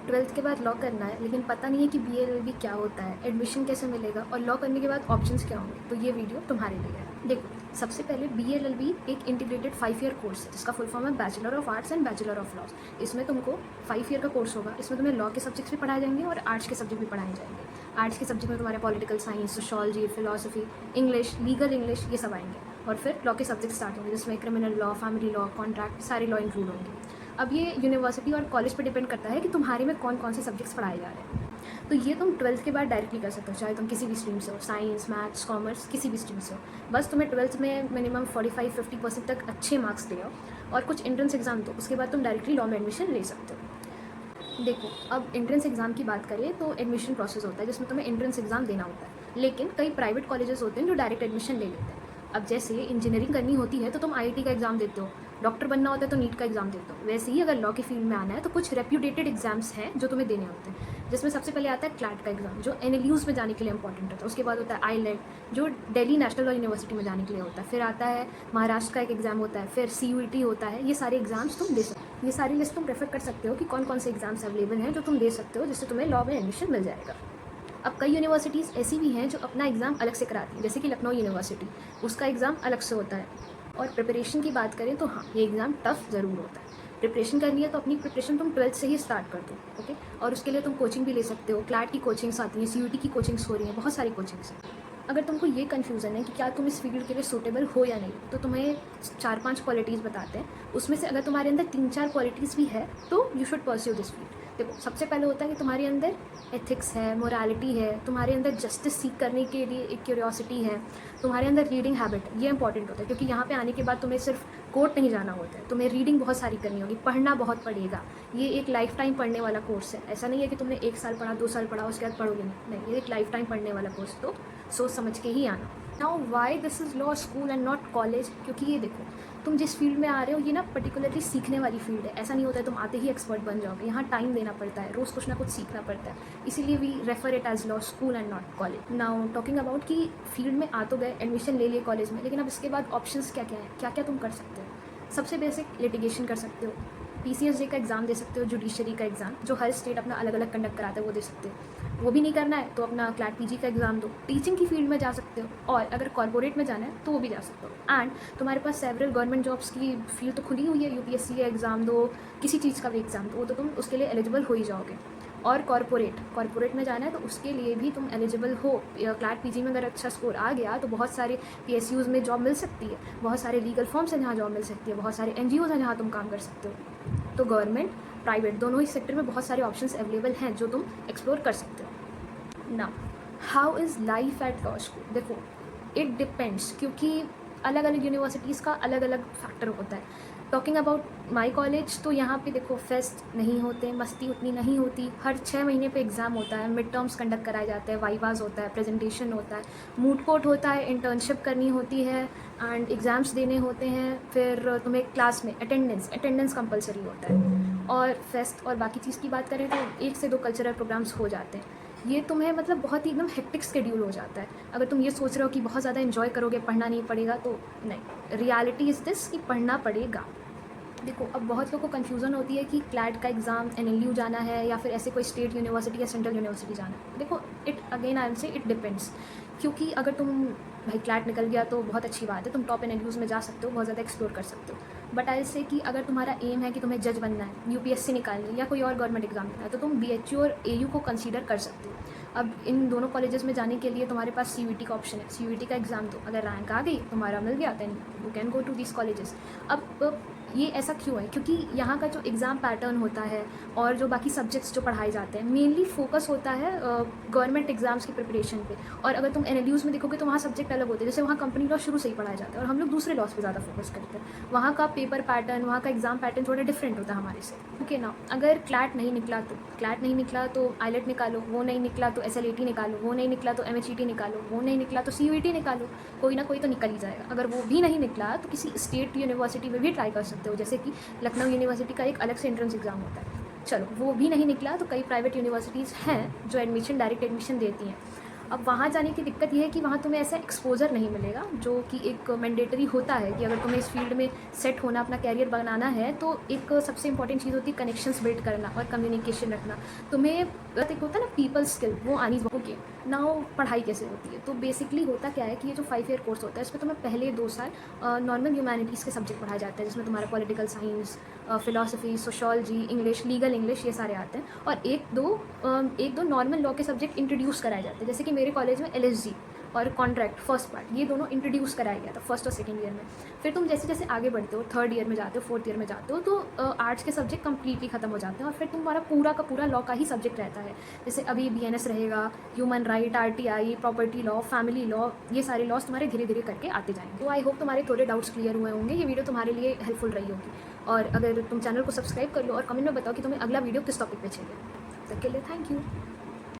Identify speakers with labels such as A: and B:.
A: Twelfth के बाद law करना है लेकिन पता नहीं है कि BLLB क्या होता है, एडमिशन कैसे मिलेगा और लॉ करने के बाद ऑप्शंस क्या होंगे, तो ये वीडियो तुम्हारे लिए है। देखो, सबसे पहले BLLB एक इंटीग्रेटेड 5 ईयर कोर्स है जिसका फुल फॉर्म है bachelor of arts and bachelor of laws. इसमें तुमको 5 ईयर का कोर्स होगा। इसमें तुम्हें लॉ के सब्जेक्ट्स भी पढ़ाए जाएंगे और आर्ट्स के सब्जेक्ट भी पढ़ाए जाएंगे। आर्ट्स के सब्जेक्ट में तुम्हारे political science, sociology, philosophy, English, legal English, ये सब आएंगे। और फिर लॉ के सब्जेक्ट स्टार्ट होंगे जिसमें criminal law, family law, contract, सारे लॉ इंक्लूड होंगे। अब ये यूनिवर्सिटी और कॉलेज पर डिपेंड करता है कि तुम्हारे में कौन कौन से सब्जेक्ट्स पढ़ाए जा रहे हैं। तो ये तुम ट्वेल्थ के बाद डायरेक्टली कर सकते हो, चाहे तुम किसी भी स्ट्रीम से हो, साइंस, मैथ्स, कॉमर्स, किसी भी स्ट्रीम से हो। बस तुम्हें ट्वेल्थ में मिनिमम 45-50% तक अच्छे मार्क्स ले आओ और कुछ एंट्रेंस एग्जाम दो, उसके बाद तुम डायरेक्टली लॉ में एडमिशन ले सकते हो। देखो, अब एंट्रेंस एग्जाम की बात करें तो एडमिशन प्रोसेस होता है जिसमें तुम्हें एंट्रेंस एग्जाम देना होता है, लेकिन कई प्राइवेट कॉलेजेस होते हैं जो डायरेक्ट एडमिशन ले लेते हैं। अब जैसे इंजीनियरिंग करनी होती है तो तुम IIT का एग्ज़ाम देते हो, डॉक्टर बनना होता है तो नीट का एग्ज़ाम देते हो। वैसे ही अगर लॉ की फील्ड में आना है तो कुछ रेप्यूटेटेड एग्जाम्स हैं जो तुम्हें देने होते हैं, जिसमें सबसे पहले आता है क्लैट का एग्ज़ाम जो NLUs में जाने के लिए इंपॉर्टेंट होता है। उसके बाद होता है ILET जो दिल्ली नेशनल लॉ यूनिवर्सिटी में जाने के लिए होता है। फिर आता है महाराष्ट्र का एक एग्ज़ाम होता है, फिर CUET होता है। ये सारे एग्जाम्स तुम दे सकते हो। ये सारी लिस्ट तुम रेफर कर सकते हो कि कौन कौन से एग्जाम्स अवेलेबल हैं जो तुम दे सकते हो, जिससे तुम्हें लॉ में एडमिशन मिल जाएगा। अब कई यूनिवर्सिटीज़ ऐसी भी हैं जो अपना एग्ज़ाम अलग से कराती हैं, जैसे कि लखनऊ यूनिवर्सिटी, उसका एग्ज़ाम अलग से होता है। और प्रिपरेशन की बात करें तो हाँ, ये एग्ज़ाम टफ ज़रूर होता है। प्रिपरेशन करनी है तो अपनी प्रिपरेशन तुम ट्वेल्थ से ही स्टार्ट कर दो, ओके। और उसके लिए तुम कोचिंग भी ले सकते हो। क्लैट की कोचिंग्स आती हैं, CUET की कोचिंग्स हो रही हैं, बहुत सारी कोचिंग्स हैं। अगर तुमको ये कन्फ्यूज़न है कि क्या तुम इस फील्ड के लिए सूटेबल हो या नहीं, तो तुम्हें 4-5 क्वालिटीज़ बताते हैं। उसमें से अगर तुम्हारे अंदर 3-4 क्वालिटीज़ भी है तो you should pursue this field. देखो, सबसे पहले होता है कि तुम्हारे अंदर एथिक्स है, मोरालिटी है, तुम्हारे अंदर जस्टिस सीख करने के लिए एक क्यूरियोसिटी है, तुम्हारे अंदर रीडिंग हैबिट, ये इंपॉर्टेंट होता है क्योंकि यहाँ पे आने के बाद तुम्हें सिर्फ कोर्ट नहीं जाना होता है, तुम्हें रीडिंग बहुत सारी करनी होगी, पढ़ना बहुत पड़ेगा। ये एक लाइफ टाइम पढ़ने वाला कोर्स है। ऐसा नहीं है कि तुमने 1 साल पढ़ा, 2 साल पढ़ा, उसके बाद पढ़ोगे नहीं, ये एक लाइफ टाइम पढ़ने वाला कोर्स, तो सोच समझ के ही आना। Now why this is law school and not college? क्योंकि ये देखो, तुम जिस फील्ड में आ रहे हो ये ना पर्टिकुलरली सीखने वाली फील्ड है। ऐसा नहीं होता है तुम आते ही एक्सपर्ट बन जाओगे, यहाँ टाइम देना पड़ता है, रोज़ कुछ ना कुछ सीखना पड़ता है। इसीलिए we refer it as law school and not college. Now talking about कि फील्ड में आ तो गए, एडमिशन ले लिए कॉलेज में, लेकिन अब इसके बाद ऑप्शंस क्या क्या है, क्या क्या तुम कर सकते हो। सबसे बेसिक लिटिगेशन कर सकते हो, PCSJ का एग्ज़ाम दे सकते हो, जुडिशरी का एग्ज़ाम जो हर स्टेट अपना अलग अलग कंडक्ट कराता है वो दे सकते हो। वो भी नहीं करना है तो अपना क्लैट PG का एग्ज़ाम दो। टीचिंग की फील्ड में जा सकते हो, और अगर कॉर्पोरेट में जाना है तो वो भी जा सकते हो। एंड तुम्हारे पास सेवरल गवर्नमेंट जॉब्स की फील्ड तो खुली हुई है, UPSC का एग्ज़ाम दो, किसी चीज़ का भी एग्ज़ाम दो, तो तुम उसके लिए एलिजिबल हो ही जाओगे। और कॉर्पोरेट में जाना है तो उसके लिए भी तुम एलिजिबल हो। क्लैट PG में अगर अच्छा स्कोर आ गया तो बहुत सारे PSUs में जॉब मिल सकती है, बहुत सारे लीगल फॉर्म्स हैं जहाँ जॉब मिल सकती है, बहुत सारे NGOs हैं जहाँ तुम काम कर सकते हो। तो गवर्नमेंट, प्राइवेट, दोनों ही सेक्टर में बहुत सारे ऑप्शंस अवेलेबल हैं जो तुम एक्सप्लोर कर सकते हो। ना, how is life at law school? देखो, इट डिपेंड्स, क्योंकि अलग अलग यूनिवर्सिटीज़ का अलग अलग फैक्टर होता है। टॉकिंग अबाउट माई कॉलेज, तो यहाँ पे देखो फेस्ट नहीं होते, मस्ती उतनी नहीं होती। हर 6 महीने पे एग्ज़ाम होता है, मिड टर्म्स कंडक्ट कराए जाते हैं, वाइवाज होता है, प्रेजेंटेशन होता है, मूड कोर्ट होता है, इंटर्नशिप करनी होती है एंड एग्ज़ाम्स देने होते हैं। फिर तुम्हें क्लास में अटेंडेंस कंपलसरी होता है। और फेस्ट और बाकी चीज़ की बात करें तो 1 से 2 कल्चरल प्रोग्राम्स हो जाते हैं। ये तुम्हें मतलब बहुत ही एकदम हेक्टिक शेड्यूल हो जाता है। अगर तुम ये सोच रहे हो कि बहुत ज़्यादा इन्जॉय करोगे, पढ़ना नहीं पड़ेगा, तो नहीं, रियलिटी इज़ दिस कि पढ़ना पड़ेगा। देखो, अब बहुत लोगों को कन्फ्यूज़न होती है कि क्लैट का एग्ज़ाम NLU जाना है या फिर ऐसे कोई स्टेट यूनिवर्सिटी या सेंट्रल यूनिवर्सिटी जाना है। देखो, it again I will say it depends, क्योंकि अगर तुम भाई क्लैट निकल गया तो बहुत अच्छी बात है, तुम टॉप NLUs में जा सकते हो, बहुत ज़्यादा एक्सप्लोर कर सकते हो। बट आई से कि अगर तुम्हारा एम है कि तुम्हें जज बनना है, UPSC निकालनी है या कोई और गवर्नमेंट एग्जाम देना है, तो तुम BHU और AU को कंसीडर कर सकते हो। अब इन दोनों कॉलेजेस में जाने के लिए तुम्हारे पास CUET का ऑप्शन है, CUET का एग्ज़ाम दो, अगर रैंक आ गई, तुम्हारा मिल गया, then you can go to this colleges. अब ये ऐसा क्यों है? क्योंकि यहाँ का जो एग्ज़ाम पैटर्न होता है और जो बाकी सब्जेक्ट्स जो पढ़ाए जाते हैं, मेनली फोकस होता है गवर्नमेंट एग्जाम्स की प्रिपरेशन पे। और अगर तुम NLUs में देखोगे तो वहाँ सब्जेक्ट अलग होते हैं, जैसे वहाँ कंपनी लॉ शुरू से ही पढ़ाया जाता है और हम लोग दूसरे लॉस पे ज़्यादा फोकस करते हैं। वहाँ का पेपर पैटर्न, वहाँ का एग्ज़ाम पैटर्न थोड़ा डिफरेंट होता है हमारे से। ओके ना, अगर क्लैट नहीं निकला तो ILET निकालो, वो नहीं निकला तो SLAT निकालो, वो नहीं निकला तो MHET निकालो, वो नहीं निकला तो CUET निकालो, कोई ना कोई तो निकल ही जाएगा। अगर वो भी नहीं निकला तो किसी स्टेट यूनिवर्सिटी में भी ट्राई कर सकते हो, जैसे कि लखनऊ यूनिवर्सिटी का एक अलग से एंट्रेंस एग्ज़ाम होता है। चलो, वो भी नहीं निकला तो कई प्राइवेट यूनिवर्सिटीज़ हैं जो डायरेक्ट एडमिशन देती हैं। अब वहाँ जाने की दिक्कत ये है कि वहाँ तुम्हें ऐसा एक्सपोजर नहीं मिलेगा जो कि एक मैंडेटरी होता है कि अगर तुम्हें इस फील्ड में सेट होना, अपना कैरियर बनाना है, तो एक सबसे इंपॉर्टेंट चीज़ होती है कनेक्शंस बिल्ड करना और कम्युनिकेशन रखना। तुम्हें एक होता है ना पीपल स्किल, वो आनी ओके ना। पढ़ाई कैसे होती है, तो बेसिकली होता क्या है कि ये जो 5 ईयर कोर्स होता है इसमें तुम्हें पहले 2 साल नॉर्मल ह्यूमैनिटीज़ के सब्जेक्ट पढ़ाए जाते हैं, जिसमें तुम्हारा political science, philosophy, sociology, English, legal English, ये सारे आते हैं। और एक दो नॉर्मल लॉ के सब्जेक्ट इंट्रोड्यूस कराए जाते हैं, जैसे कि मेरे कॉलेज में LSG और कॉन्ट्रैक्ट फर्स्ट पार्ट, ये दोनों इंट्रोड्यूस कराया गया था फर्स्ट और सेकंड ईयर में। फिर तुम जैसे जैसे आगे बढ़ते हो, थर्ड ईयर में जाते हो, फोर्थ ईयर में जाते हो, तो आर्ट्स के सब्जेक्ट कंप्लीटली खत्म हो जाते हैं और फिर तुम्हारा पूरा का पूरा लॉ का ही सब्जेक्ट रहता है। जैसे अभी BNS रहेगा, human right, RTI, property law, family law, ये सारे लॉज तुम्हारे धीरे धीरे करके आते जाएंगे। तो आई होप तुम्हारे थोड़े डाउट्स क्लियर हुए होंगे, ये वीडियो तुम्हारे लिए हेल्पफुल रही होगी। और अगर तुम चैनल को सब्सक्राइब कर लो और कमेंट में बताओ कि तुम्हें अगला वीडियो किस टॉपिक पे चाहिए। तब तक के लिए थैंक यू।